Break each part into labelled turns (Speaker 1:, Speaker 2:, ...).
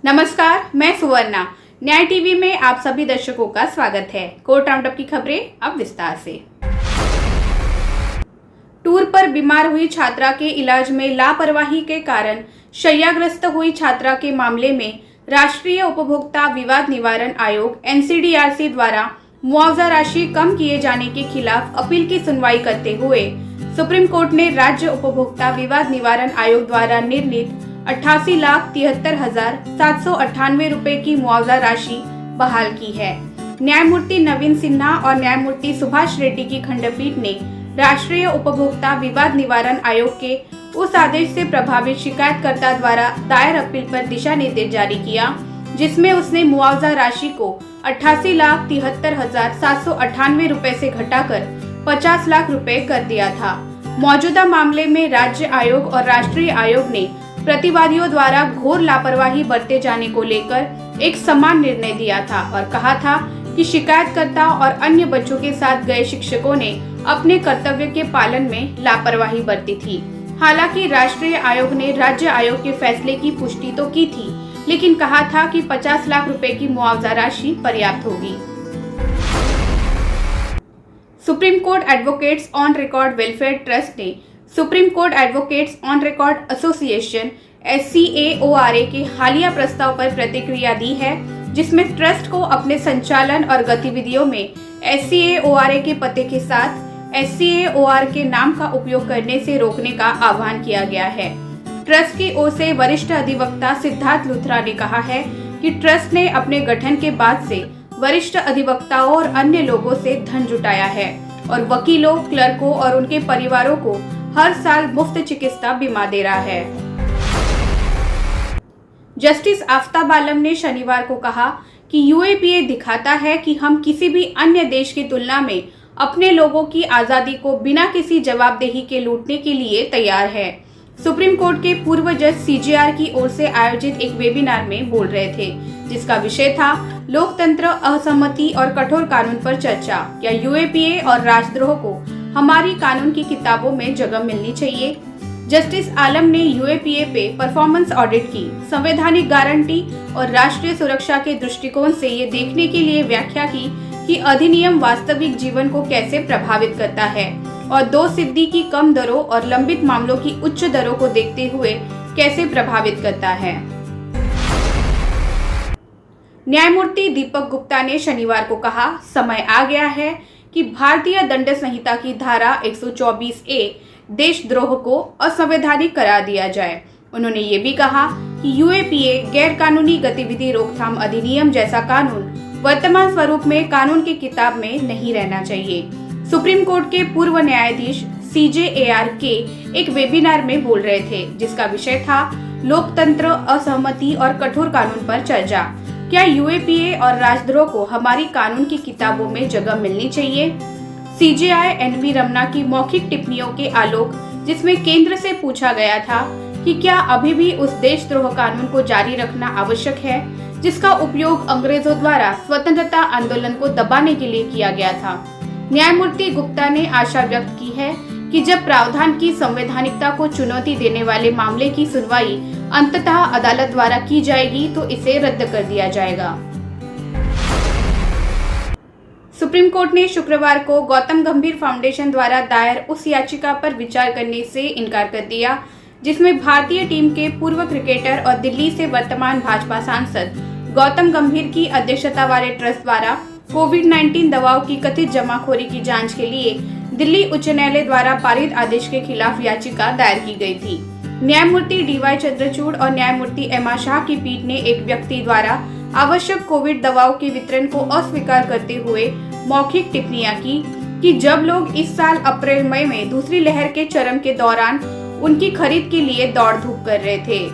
Speaker 1: नमस्कार, मैं सुवर्णा। न्याय टीवी में आप सभी दर्शकों का स्वागत है। कोर्ट राउंडअप की खबरें अब विस्तार से। टूर पर बीमार हुई छात्रा के इलाज में लापरवाही के कारण शय्याग्रस्त हुई छात्रा के मामले में राष्ट्रीय उपभोक्ता विवाद निवारण आयोग (NCDRC) द्वारा मुआवजा राशि कम किए जाने के खिलाफ अपील की सुनवाई करते हुए सुप्रीम कोर्ट ने राज्य उपभोक्ता विवाद निवारण आयोग द्वारा निर्णीत 88,73,798 रुपए की मुआवजा राशि बहाल की है। न्यायमूर्ति नवीन सिन्हा और न्यायमूर्ति सुभाष रेड्डी की खंडपीठ ने राष्ट्रीय उपभोक्ता विवाद निवारण आयोग के उस आदेश से प्रभावित शिकायतकर्ता द्वारा दायर अपील पर दिशा निर्देश जारी किया, जिसमें उसने मुआवजा राशि को 88,73,798 रुपए से घटाकर 50 लाख रुपए कर दिया था। मौजूदा मामले में राज्य आयोग और राष्ट्रीय आयोग ने प्रतिवादियों द्वारा घोर लापरवाही बरते जाने को लेकर एक समान निर्णय दिया था और कहा था कि शिकायतकर्ता और अन्य बच्चों के साथ गए शिक्षकों ने अपने कर्तव्य के पालन में लापरवाही बरती थी। हालांकि राष्ट्रीय आयोग ने राज्य आयोग के फैसले की पुष्टि तो की थी, लेकिन कहा था कि 50 लाख रुपए की मुआवजा राशि पर्याप्त होगी। Supreme court advocates on record welfare trust ने supreme court advocates on record association (SCAORA) के हालिया प्रस्ताव पर प्रतिक्रिया दी है, जिसमें ट्रस्ट को अपने संचालन और गतिविधियों में SCAORA के पते के साथ SCAOR के नाम का उपयोग करने से रोकने का आह्वान किया गया है। ट्रस्ट की ओर से वरिष्ठ अधिवक्ता सिद्धार्थ लुथरा ने कहा है कि ट्रस्ट ने अपने गठन के बाद से वरिष्ठ अधिवक्ताओं और अन्य लोगों से धन जुटाया है और वकीलों, क्लर्कों और उनके परिवारों को हर साल मुफ्त चिकित्सा बीमा दे रहा है। जस्टिस आफताब आलम ने शनिवार को कहा कि UAPA दिखाता है कि हम किसी भी अन्य देश की तुलना में अपने लोगों की आजादी को बिना किसी जवाबदेही के लूटने के लिए तैयार है। सुप्रीम कोर्ट के पूर्व जज CJR की ओर से आयोजित एक वेबिनार में बोल रहे थे, जिसका विषय था लोकतंत्र, असहमति और कठोर कानून पर चर्चा। क्या UAPA और राजद्रोह को हमारी कानून की किताबों में जगह मिलनी चाहिए? जस्टिस आलम ने UAPA पे परफॉर्मेंस ऑडिट की, संवैधानिक गारंटी और राष्ट्रीय सुरक्षा के दृष्टिकोण से ये देखने के लिए व्याख्या की कि अधिनियम वास्तविक जीवन को कैसे प्रभावित करता है और दोषसिद्धि की कम दरों और लंबित मामलों की उच्च दरों को देखते हुए कैसे प्रभावित करता है। न्यायमूर्ति दीपक गुप्ता ने शनिवार को कहा, समय आ गया है कि भारतीय दंड संहिता की धारा 124A देशद्रोह को असंवैधानिक करार दिया जाए। उन्होंने ये भी कहा कि UAPA गैर कानूनी गतिविधि रोकथाम अधिनियम जैसा कानून वर्तमान स्वरूप में कानून की किताब में नहीं रहना चाहिए। सुप्रीम कोर्ट के पूर्व न्यायाधीश CJAR के एक वेबिनार में बोल रहे थे, जिसका विषय था लोकतंत्र, असहमति और कठोर कानून पर चर्चा। क्या UAPA और राजद्रोह को हमारी कानून की किताबों में जगह मिलनी चाहिए? CJI NV रमना की मौखिक टिप्पणियों के आलोक, जिसमें केंद्र से पूछा गया था कि क्या अभी भी उस देशद्रोह कानून को जारी रखना आवश्यक है, जिसका उपयोग अंग्रेजों द्वारा स्वतंत्रता आंदोलन को दबाने के लिए किया गया था। न्यायमूर्ति गुप्ता ने आशा व्यक्त की है कि जब प्रावधान की संवैधानिकता को चुनौती देने वाले मामले की सुनवाई अंततः अदालत द्वारा की जाएगी तो इसे रद्द कर दिया जाएगा। सुप्रीम कोर्ट ने शुक्रवार को गौतम गंभीर फाउंडेशन द्वारा दायर उस याचिका पर विचार करने से इनकार कर दिया, जिसमें भारतीय टीम के पूर्व क्रिकेटर और दिल्ली से वर्तमान भाजपा सांसद गौतम गंभीर की अध्यक्षता वाले ट्रस्ट द्वारा कोविड-19 दवाओं की कथित जमाखोरी की जांच के लिए दिल्ली उच्च न्यायालय द्वारा पारित आदेश के खिलाफ याचिका दायर की गई थी। न्यायमूर्ति DY चंद्रचूड़ और न्यायमूर्ति MR शाह की पीठ ने एक व्यक्ति द्वारा आवश्यक कोविड दवाओं के वितरण को अस्वीकार करते हुए मौखिक टिप्पणियां की कि जब लोग इस साल अप्रैल-मई में दूसरी लहर के चरम के दौरान उनकी खरीद के लिए दौड़ धूप कर रहे थे।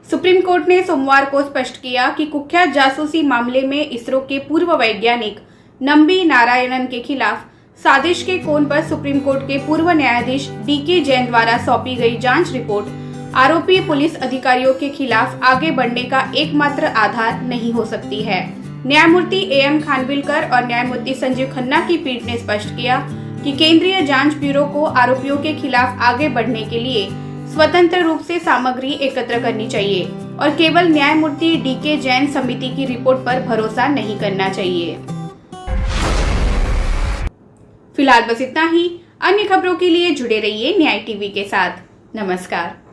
Speaker 1: सुप्रीम कोर्ट ने सोमवार को स्पष्ट किया कि कुख्यात जासूसी मामले में इसरो के पूर्व वैज्ञानिक नंबी नारायणन के खिलाफ साजिश के कोण पर सुप्रीम कोर्ट के पूर्व न्यायाधीश DK जैन द्वारा सौंपी गई जांच रिपोर्ट आरोपी पुलिस अधिकारियों के खिलाफ आगे बढ़ने का एकमात्र आधार नहीं हो सकती है। न्यायमूर्ति AM खानविलकर और न्यायमूर्ति संजीव खन्ना की पीठ ने स्पष्ट किया कि केंद्रीय जांच ब्यूरो को आरोपियों के खिलाफ आगे बढ़ने के लिए स्वतंत्र रूप से सामग्री एकत्र करनी चाहिए और केवल न्यायमूर्ति DK जैन समिति की रिपोर्ट पर भरोसा नहीं करना चाहिए। फिलहाल बस इतना ही। अन्य खबरों के लिए जुड़े रहिए न्याय टीवी के साथ। नमस्कार।